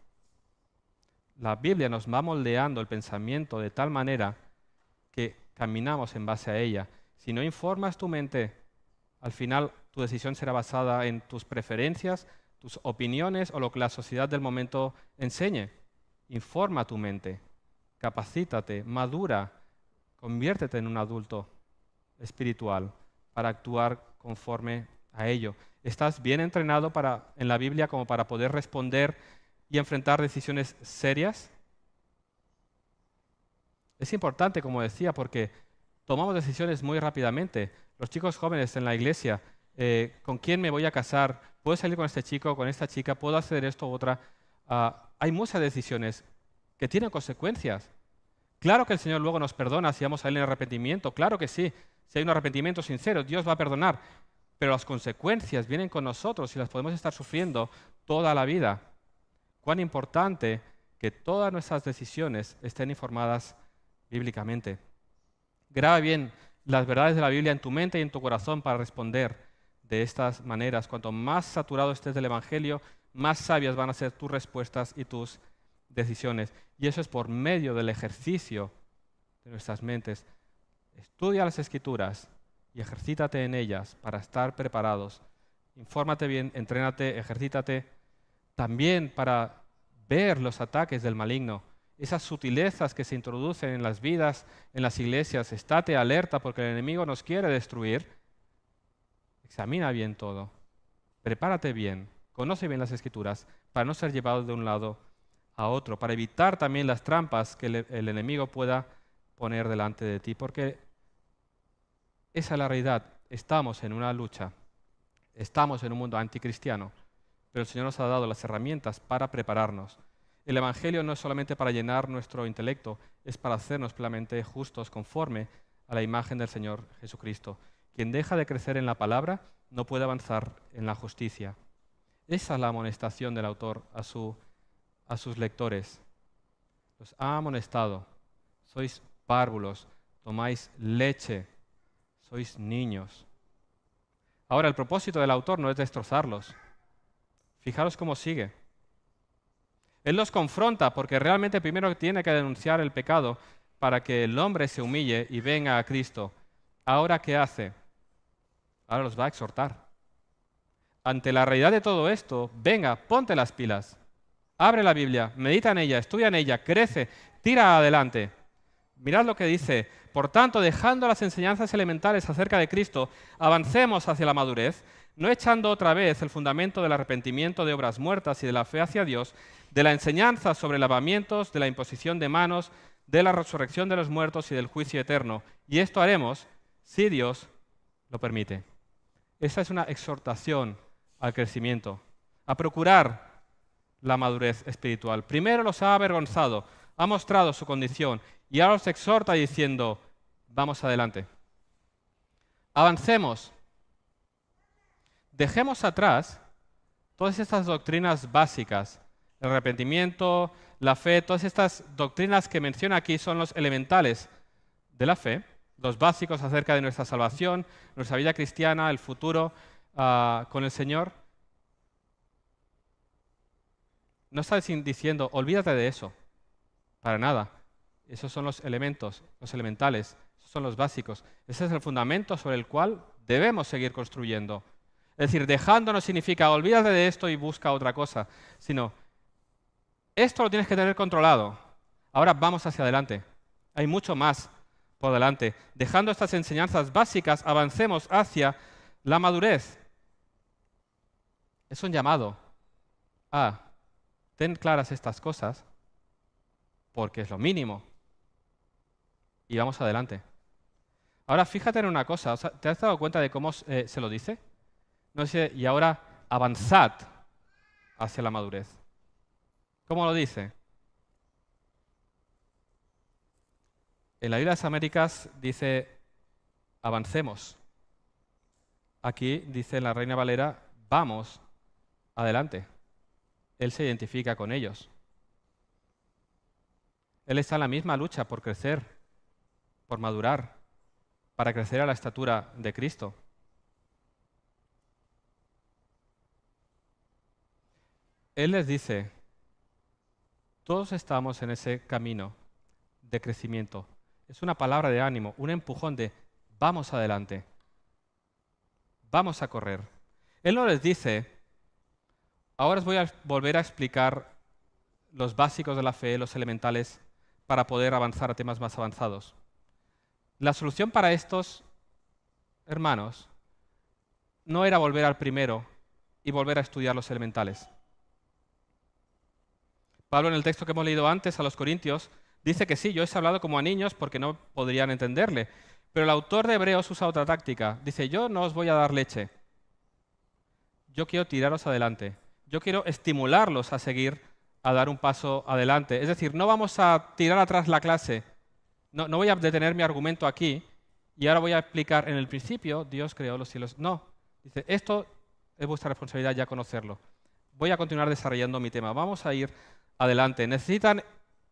[SPEAKER 1] La Biblia nos va moldeando el pensamiento de tal manera que caminamos en base a ella. Si no informas tu mente, al final tu decisión será basada en tus preferencias, tus opiniones o lo que la sociedad del momento enseñe. Informa tu mente, capacítate, madura, conviértete en un adulto espiritual para actuar conforme a ello. ¿Estás bien entrenado en la Biblia como para poder responder y enfrentar decisiones serias? Es importante, como decía, porque tomamos decisiones muy rápidamente. Los chicos jóvenes en la iglesia, ¿con quién me voy a casar? ¿Puedo salir con este chico, con esta chica? ¿Puedo hacer esto u otra? Hay muchas decisiones que tienen consecuencias. Claro que el Señor luego nos perdona si vamos a Él en arrepentimiento. Claro que sí. Si hay un arrepentimiento sincero, Dios va a perdonar. Pero las consecuencias vienen con nosotros y las podemos estar sufriendo toda la vida. Cuán importante que todas nuestras decisiones estén informadas bíblicamente. Graba bien las verdades de la Biblia en tu mente y en tu corazón para responder de estas maneras, cuanto más saturado estés del Evangelio, más sabias van a ser tus respuestas y tus decisiones. Y eso es por medio del ejercicio de nuestras mentes. Estudia las Escrituras y ejercítate en ellas para estar preparados. Infórmate bien, entrénate, ejercítate también para ver los ataques del maligno, esas sutilezas que se introducen en las vidas, en las iglesias. Estate alerta porque el enemigo nos quiere destruir. Examina bien todo, prepárate bien, conoce bien las Escrituras para no ser llevado de un lado a otro, para evitar también las trampas que el enemigo pueda poner delante de ti, porque esa es la realidad. Estamos en una lucha, estamos en un mundo anticristiano, pero el Señor nos ha dado las herramientas para prepararnos. El Evangelio no es solamente para llenar nuestro intelecto, es para hacernos plenamente justos conforme a la imagen del Señor Jesucristo. Quien deja de crecer en la palabra no puede avanzar en la justicia. Esa es la amonestación del autor a sus lectores. Los ha amonestado. Sois párvulos, tomáis leche, sois niños. Ahora, el propósito del autor no es destrozarlos. Fijaros cómo sigue. Él los confronta porque realmente primero tiene que denunciar el pecado para que el hombre se humille y venga a Cristo. Ahora, ¿qué hace? Ahora los va a exhortar. Ante la realidad de todo esto, venga, ponte las pilas. Abre la Biblia, medita en ella, estudia en ella, crece, tira adelante. Mirad lo que dice. Por tanto, dejando las enseñanzas elementales acerca de Cristo, avancemos hacia la madurez, no echando otra vez el fundamento del arrepentimiento de obras muertas y de la fe hacia Dios, de la enseñanza sobre lavamientos, de la imposición de manos, de la resurrección de los muertos y del juicio eterno. Y esto haremos si Dios lo permite. Esa es una exhortación al crecimiento, a procurar la madurez espiritual. Primero los ha avergonzado, ha mostrado su condición y ahora los exhorta diciendo, vamos adelante. Avancemos. Dejemos atrás todas estas doctrinas básicas, el arrepentimiento, la fe, todas estas doctrinas que menciona aquí son los elementales de la fe, los básicos acerca de nuestra salvación, nuestra vida cristiana, el futuro con el Señor. No está diciendo, olvídate de eso, para nada. Esos son los elementos, los elementales, esos son los básicos. Ese es el fundamento sobre el cual debemos seguir construyendo. Es decir, dejando no significa olvídate de esto y busca otra cosa, sino esto lo tienes que tener controlado. Ahora vamos hacia adelante. Hay mucho más por delante. Dejando estas enseñanzas básicas, avancemos hacia la madurez. Es un llamado a ten claras estas cosas porque es lo mínimo. Y vamos adelante. Ahora fíjate en una cosa. ¿Te has dado cuenta de cómo se lo dice? No dice, y ahora avanzad hacia la madurez. ¿Cómo lo dice? En la Biblia de las Américas dice, avancemos. Aquí dice en la Reina Valera, vamos adelante. Él se identifica con ellos. Él está en la misma lucha por crecer, por madurar, para crecer a la estatura de Cristo. Él les dice, todos estamos en ese camino de crecimiento. Es una palabra de ánimo, un empujón de vamos adelante, vamos a correr. Él no les dice, ahora os voy a volver a explicar los básicos de la fe, los elementales, para poder avanzar a temas más avanzados. La solución para estos hermanos no era volver al primero y volver a estudiar los elementales. Pablo, en el texto que hemos leído antes a los Corintios, dice que sí, yo os he hablado como a niños porque no podrían entenderle. Pero el autor de Hebreos usa otra táctica. Dice, yo no os voy a dar leche. Yo quiero tiraros adelante. Yo quiero estimularlos a seguir, a dar un paso adelante. Es decir, no vamos a tirar atrás la clase. No voy a detener mi argumento aquí y ahora voy a explicar en el principio Dios creó los cielos. No. Dice, esto es vuestra responsabilidad ya conocerlo. Voy a continuar desarrollando mi tema. Vamos a ir adelante. Necesitan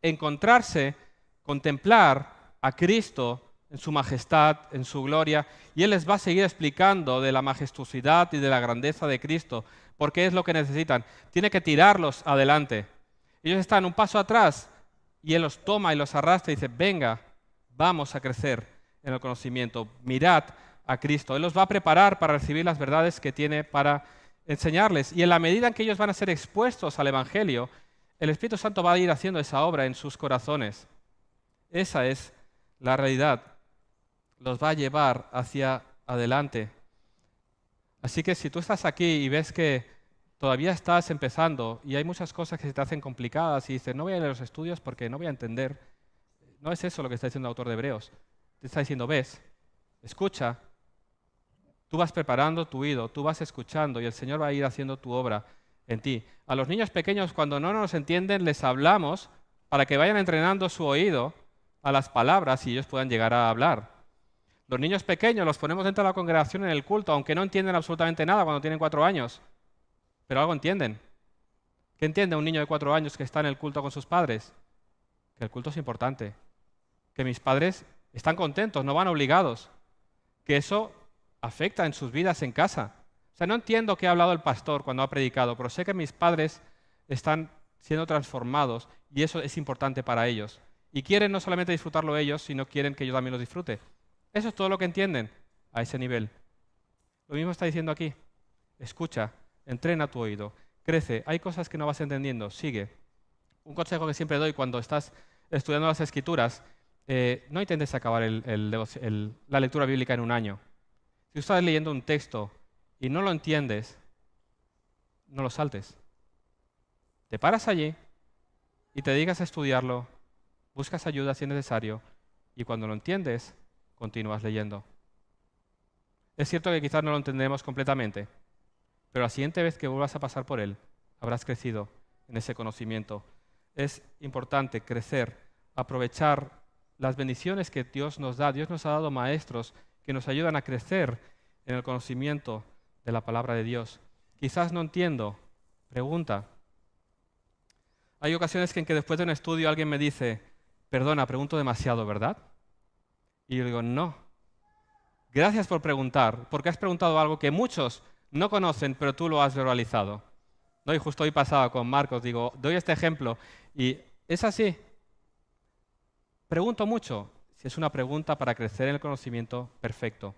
[SPEAKER 1] encontrarse, contemplar a Cristo en su majestad, en su gloria, y Él les va a seguir explicando de la majestuosidad y de la grandeza de Cristo, porque es lo que necesitan. Tiene que tirarlos adelante. Ellos están un paso atrás y Él los toma y los arrastra y dice, venga, vamos a crecer en el conocimiento. Mirad a Cristo. Él los va a preparar para recibir las verdades que tiene para enseñarles. Y en la medida en que ellos van a ser expuestos al Evangelio, el Espíritu Santo va a ir haciendo esa obra en sus corazones. Esa es la realidad. Los va a llevar hacia adelante. Así que si tú estás aquí y ves que todavía estás empezando y hay muchas cosas que se te hacen complicadas y dices, no voy a leer los estudios porque no voy a entender, no es eso lo que está diciendo el autor de Hebreos. Te está diciendo, ves, escucha, tú vas preparando tu oído, tú vas escuchando y el Señor va a ir haciendo tu obra en ti. A los niños pequeños, cuando no nos entienden, les hablamos para que vayan entrenando su oído a las palabras y ellos puedan llegar a hablar. Los niños pequeños los ponemos dentro de la congregación en el culto, aunque no entienden absolutamente nada cuando tienen 4 años, pero algo entienden. ¿Qué entiende un niño de 4 años que está en el culto con sus padres? Que el culto es importante, que mis padres están contentos, no van obligados, que eso afecta en sus vidas en casa. O sea, no entiendo qué ha hablado el pastor cuando ha predicado, pero sé que mis padres están siendo transformados y eso es importante para ellos. Y quieren no solamente disfrutarlo ellos, sino quieren que yo también lo disfrute. Eso es todo lo que entienden a ese nivel. Lo mismo está diciendo aquí. Escucha, entrena tu oído, crece. Hay cosas que no vas entendiendo, sigue. Un consejo que siempre doy cuando estás estudiando las Escrituras, no intentes acabar la lectura bíblica en un año. Si tú estás leyendo un texto y no lo entiendes, no lo saltes. Te paras allí y te dedicas a estudiarlo, buscas ayuda si es necesario y cuando lo entiendes, continúas leyendo. Es cierto que quizás no lo entenderemos completamente, pero la siguiente vez que vuelvas a pasar por él, habrás crecido en ese conocimiento. Es importante crecer, aprovechar las bendiciones que Dios nos da. Dios nos ha dado maestros que nos ayudan a crecer en el conocimiento de la palabra de Dios. Quizás no entiendo, pregunta. Hay ocasiones en que después de un estudio alguien me dice, perdona, pregunto demasiado, ¿verdad? Y yo digo, no. Gracias por preguntar, porque has preguntado algo que muchos no conocen, pero tú lo has verbalizado. ¿No? Y justo hoy pasaba con Marcos, digo, doy este ejemplo y es así. Pregunto mucho. Si es una pregunta para crecer en el conocimiento, perfecto.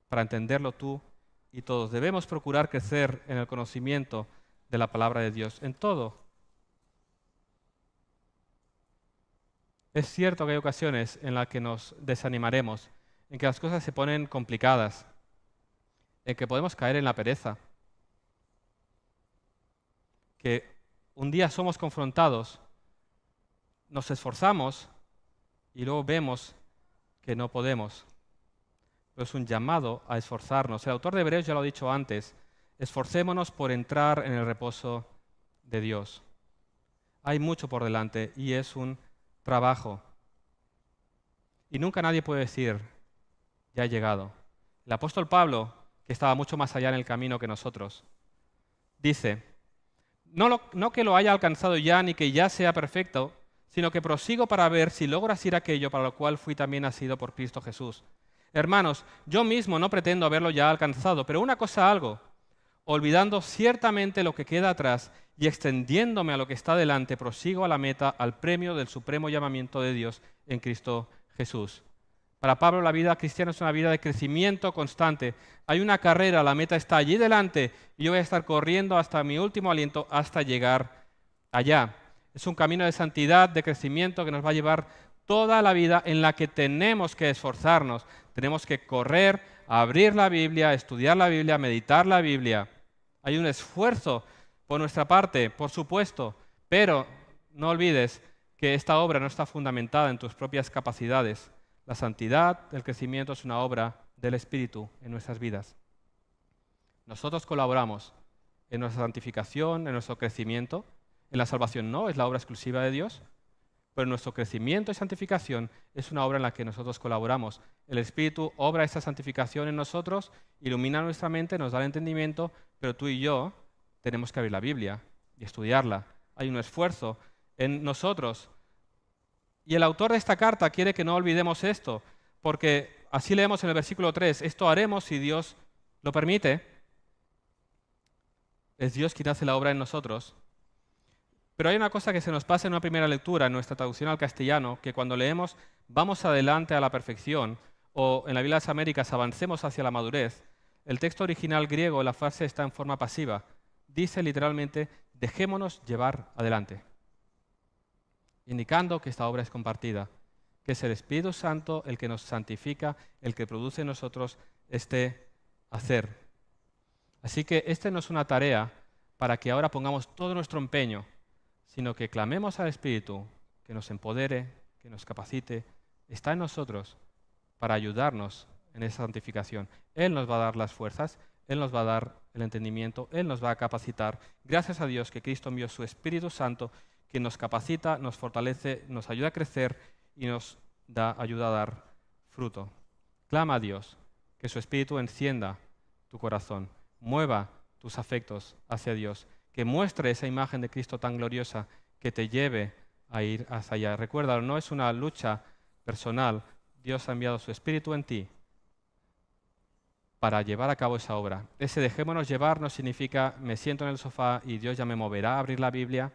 [SPEAKER 1] Para entenderlo tú y todos. Debemos procurar crecer en el conocimiento de la palabra de Dios, en todo. Es cierto que hay ocasiones en las que nos desanimaremos, en que las cosas se ponen complicadas, en que podemos caer en la pereza, que un día somos confrontados, nos esforzamos y luego vemos que no podemos. Pero es un llamado a esforzarnos. El autor de Hebreos ya lo ha dicho antes, esforcémonos por entrar en el reposo de Dios. Hay mucho por delante y es un trabajo. Y nunca nadie puede decir, ya he llegado. El apóstol Pablo, que estaba mucho más allá en el camino que nosotros, dice, no que lo haya alcanzado ya ni que ya sea perfecto, sino que prosigo para ver si logro asir aquello para lo cual fui también asido por Cristo Jesús. Hermanos, yo mismo no pretendo haberlo ya alcanzado, pero una cosa hago, olvidando ciertamente lo que queda atrás y extendiéndome a lo que está delante, prosigo a la meta, al premio del supremo llamamiento de Dios en Cristo Jesús. Para Pablo la vida cristiana es una vida de crecimiento constante. Hay una carrera, la meta está allí delante y yo voy a estar corriendo hasta mi último aliento, hasta llegar allá. Es un camino de santidad, de crecimiento que nos va a llevar toda la vida en la que tenemos que esforzarnos. Tenemos que correr, abrir la Biblia, estudiar la Biblia, meditar la Biblia. Hay un esfuerzo por nuestra parte, por supuesto, pero no olvides que esta obra no está fundamentada en tus propias capacidades. La santidad, el crecimiento es una obra del Espíritu en nuestras vidas. Nosotros colaboramos en nuestra santificación, en nuestro crecimiento. En la salvación no, es la obra exclusiva de Dios, pero nuestro crecimiento y santificación es una obra en la que nosotros colaboramos. El Espíritu obra esta santificación en nosotros, ilumina nuestra mente, nos da el entendimiento, pero tú y yo tenemos que abrir la Biblia y estudiarla. Hay un esfuerzo en nosotros. Y el autor de esta carta quiere que no olvidemos esto, porque así leemos en el versículo 3, esto haremos si Dios lo permite. Es Dios quien hace la obra en nosotros. Pero hay una cosa que se nos pasa en una primera lectura, en nuestra traducción al castellano, que cuando leemos vamos adelante a la perfección, o en la Biblia de las Américas avancemos hacia la madurez, el texto original griego, la frase está en forma pasiva. Dice literalmente, dejémonos llevar adelante, indicando que esta obra es compartida, que es el Espíritu Santo el que nos santifica, el que produce en nosotros este hacer. Así que esta no es una tarea para que ahora pongamos todo nuestro empeño, sino que clamemos al Espíritu, que nos empodere, que nos capacite, está en nosotros para ayudarnos en esa santificación. Él nos va a dar las fuerzas, Él nos va a dar el entendimiento, Él nos va a capacitar. Gracias a Dios que Cristo envió su Espíritu Santo, que nos capacita, nos fortalece, nos ayuda a crecer y nos ayuda a dar fruto. Clama a Dios, que su Espíritu encienda tu corazón, mueva tus afectos hacia Dios, que muestre esa imagen de Cristo tan gloriosa que te lleve a ir hacia allá. Recuerda, no es una lucha personal. Dios ha enviado su Espíritu en ti para llevar a cabo esa obra. Ese dejémonos llevar no significa me siento en el sofá y Dios ya me moverá a abrir la Biblia.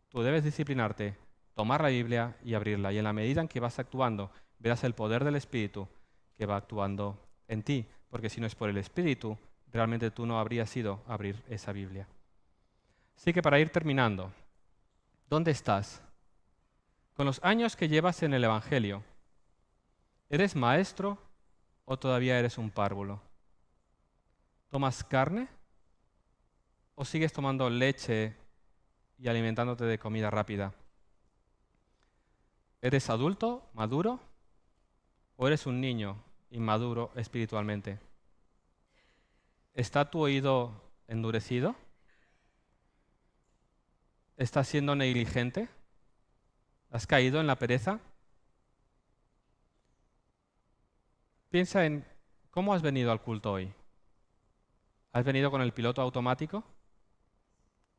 [SPEAKER 1] Tú debes disciplinarte, tomar la Biblia y abrirla. Y en la medida en que vas actuando, verás el poder del Espíritu que va actuando en ti. Porque si no es por el Espíritu, realmente tú no habrías ido a abrir esa Biblia. Así que para ir terminando, ¿dónde estás? Con los años que llevas en el Evangelio, ¿eres maestro o todavía eres un párvulo? ¿Tomas carne o sigues tomando leche y alimentándote de comida rápida? ¿Eres adulto, maduro o eres un niño inmaduro espiritualmente? ¿Está tu oído endurecido? ¿Estás siendo negligente? ¿Has caído en la pereza? Piensa en cómo has venido al culto hoy. ¿Has venido con el piloto automático?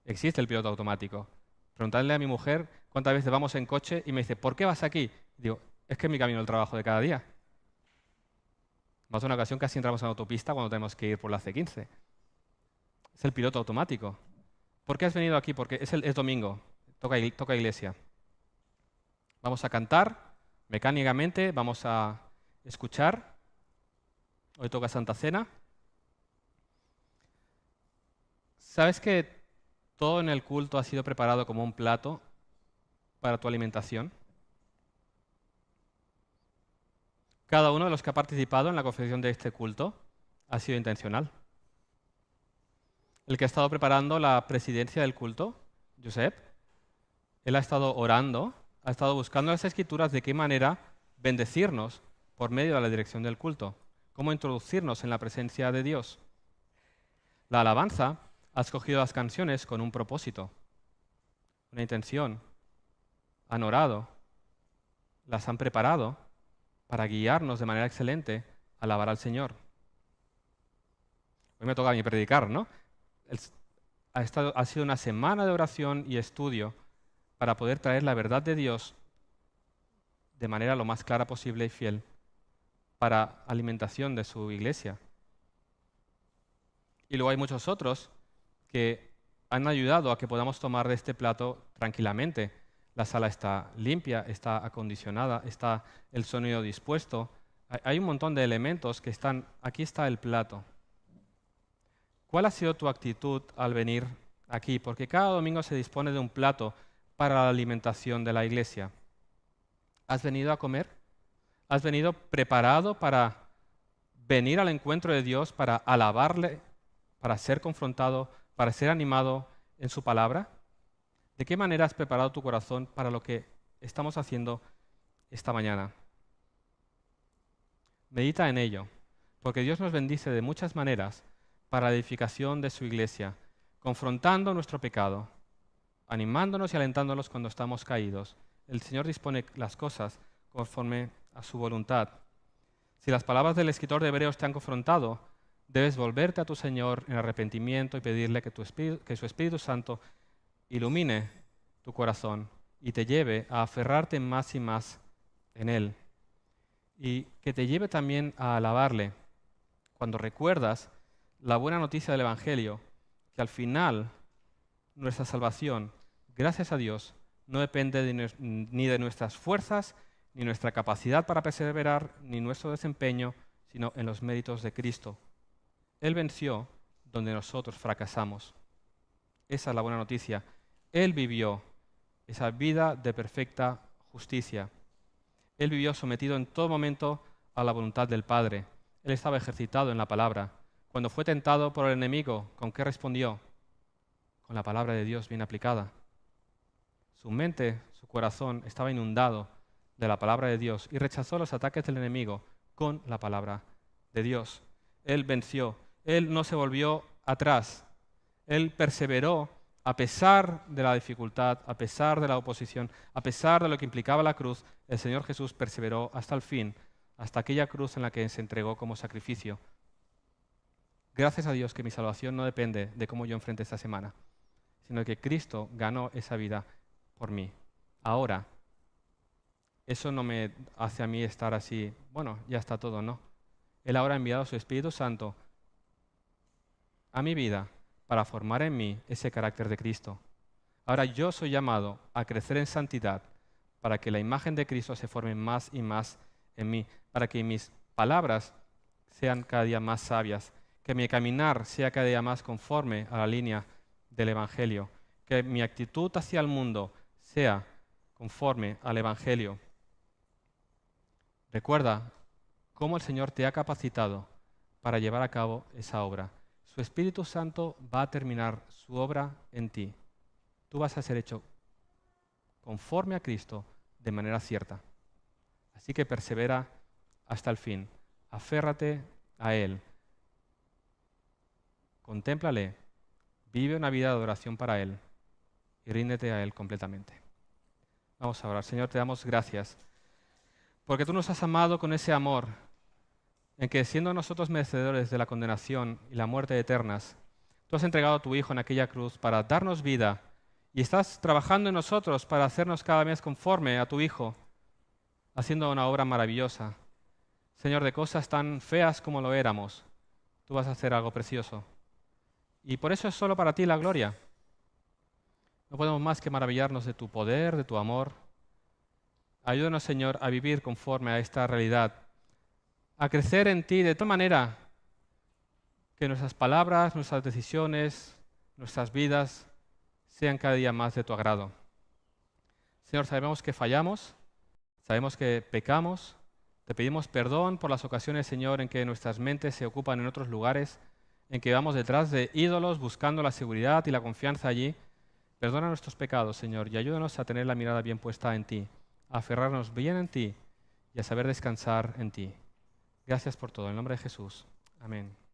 [SPEAKER 1] Existe el piloto automático. Preguntadle a mi mujer cuántas veces vamos en coche y me dice, ¿por qué vas aquí? Digo, es que es mi camino al trabajo de cada día. Más de una ocasión casi entramos en la autopista cuando tenemos que ir por la C15. Es el piloto automático. ¿Por qué has venido aquí? Porque es domingo, toca iglesia. Vamos a cantar mecánicamente, vamos a escuchar. Hoy toca Santa Cena. ¿Sabes que todo en el culto ha sido preparado como un plato para tu alimentación? Cada uno de los que ha participado en la confección de este culto ha sido intencional. El que ha estado preparando la presidencia del culto, Josep, él ha estado orando, ha estado buscando en las Escrituras de qué manera bendecirnos por medio de la dirección del culto, cómo introducirnos en la presencia de Dios. La alabanza ha escogido las canciones con un propósito, una intención. Han orado, las han preparado para guiarnos de manera excelente a alabar al Señor. Hoy me toca a mí predicar, ¿no? Ha sido una semana de oración y estudio para poder traer la verdad de Dios de manera lo más clara posible y fiel para alimentación de su iglesia. Y luego hay muchos otros que han ayudado a que podamos tomar de este plato tranquilamente. La sala está limpia, está acondicionada, está el sonido dispuesto. Hay un montón de elementos que están. Aquí está el plato. ¿Cuál ha sido tu actitud al venir aquí? Porque cada domingo se dispone de un plato para la alimentación de la iglesia. ¿Has venido a comer? ¿Has venido preparado para venir al encuentro de Dios, para alabarle, para ser confrontado, para ser animado en su palabra? ¿De qué manera has preparado tu corazón para lo que estamos haciendo esta mañana? Medita en ello, porque Dios nos bendice de muchas maneras para la edificación de su iglesia, confrontando nuestro pecado, animándonos y alentándonos cuando estamos caídos. El Señor dispone las cosas conforme a su voluntad. Si las palabras del escritor de Hebreos te han confrontado, debes volverte a tu Señor en arrepentimiento y pedirle que su Espíritu Santo ilumine tu corazón y te lleve a aferrarte más y más en Él. Y que te lleve también a alabarle cuando recuerdas la buena noticia del Evangelio, que al final nuestra salvación, gracias a Dios, no depende ni de nuestras fuerzas, ni nuestra capacidad para perseverar, ni nuestro desempeño, sino en los méritos de Cristo. Él venció donde nosotros fracasamos. Esa es la buena noticia. Él vivió esa vida de perfecta justicia. Él vivió sometido en todo momento a la voluntad del Padre. Él estaba ejercitado en la palabra. Cuando fue tentado por el enemigo, ¿con qué respondió? Con la palabra de Dios bien aplicada. Su mente, su corazón estaba inundado de la palabra de Dios y rechazó los ataques del enemigo con la palabra de Dios. Él venció. Él no se volvió atrás. Él perseveró a pesar de la dificultad, a pesar de la oposición, a pesar de lo que implicaba la cruz. El Señor Jesús perseveró hasta el fin, hasta aquella cruz en la que se entregó como sacrificio. Gracias a Dios que mi salvación no depende de cómo yo enfrente esta semana, sino que Cristo ganó esa vida por mí. Ahora, eso no me hace a mí estar así, bueno, ya está todo, no. Él ahora ha enviado su Espíritu Santo a mi vida para formar en mí ese carácter de Cristo. Ahora yo soy llamado a crecer en santidad para que la imagen de Cristo se forme más y más en mí, para que mis palabras sean cada día más sabias, que mi caminar sea cada día más conforme a la línea del Evangelio, que mi actitud hacia el mundo sea conforme al Evangelio. Recuerda cómo el Señor te ha capacitado para llevar a cabo esa obra. Su Espíritu Santo va a terminar su obra en ti. Tú vas a ser hecho conforme a Cristo de manera cierta. Así que persevera hasta el fin. Aférrate a Él. Contémplale. Vive una vida de adoración para Él y ríndete a Él completamente. Vamos a orar. Señor, te damos gracias porque tú nos has amado con ese amor en que, siendo nosotros merecedores de la condenación y la muerte eternas, tú has entregado a tu Hijo en aquella cruz para darnos vida y estás trabajando en nosotros para hacernos cada vez conforme a tu Hijo, haciendo una obra maravillosa. Señor, de cosas tan feas como lo éramos, tú vas a hacer algo precioso. Y por eso es solo para ti la gloria. No podemos más que maravillarnos de tu poder, de tu amor. Ayúdanos, Señor, a vivir conforme a esta realidad, a crecer en ti de tal manera que nuestras palabras, nuestras decisiones, nuestras vidas sean cada día más de tu agrado. Señor, sabemos que fallamos, sabemos que pecamos, te pedimos perdón por las ocasiones, Señor, en que nuestras mentes se ocupan en otros lugares, en que vamos detrás de ídolos buscando la seguridad y la confianza allí. Perdona nuestros pecados, Señor, y ayúdanos a tener la mirada bien puesta en ti, a aferrarnos bien en ti y a saber descansar en ti. Gracias por todo. En el nombre de Jesús. Amén.